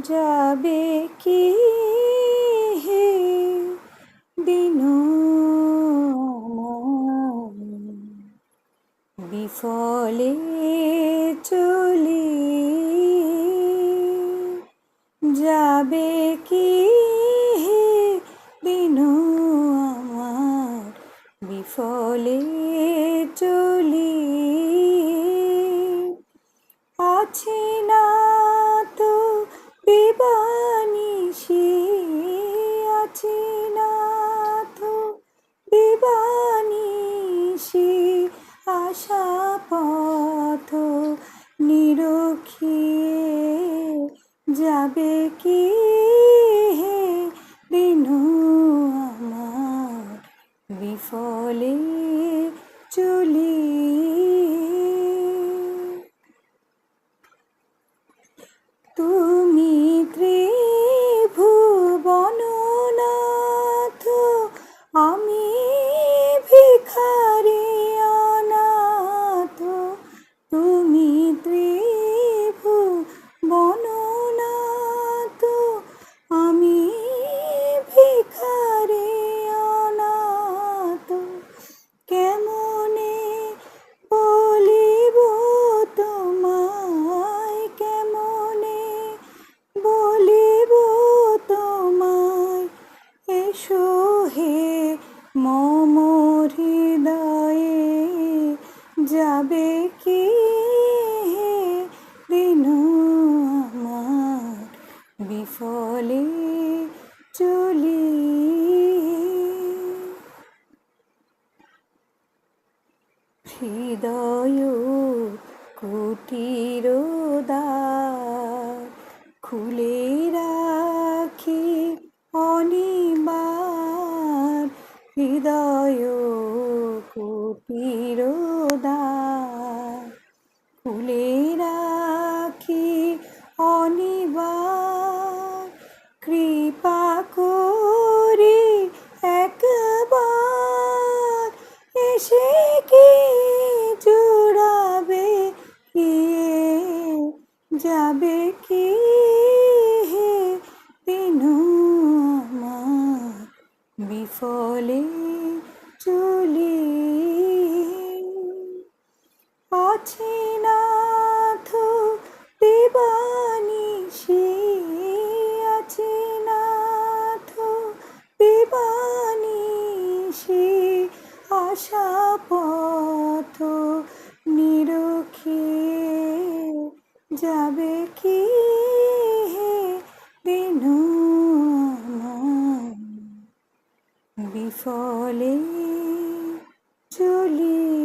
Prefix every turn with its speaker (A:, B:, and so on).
A: যাবে কি হে দিনু মন বিফলে চলি যাবে কি হে দিনু আমার বিফলে চলি আছি না তো বিবানিশি আছি না তো বিবানিশি আশা পথ নিরখিয়ে যাবে কি হে দিনু আমার বিফলে চলি তুমি ত্রিভুবননাথ আমি ভিখারি অনাথ তুমি ত্রিভুবননাথ আমি ভিখারি অনাথ কেমনে বলিব তোমায় কেমনে বলিব তোমায় এসো হে মম হৃদয়ে যাবে কি হে দিনু আমার বিফলে চলি হৃদয় কুটির দ্বার খুলে রাখি অনিবার হৃদয় কুটির দ্বার খুলে রাখি অনিবার কৃপা করি একবার এসে কি জুড়াবে যাবে কি হে দিনু আমার বিফলে চলি আছি নাথ বিবানিশি আছি নাথ বিবানিশি আশা পথ নিরখিয়ে যাবে কি হে দিনু আমার বিফলে চলি।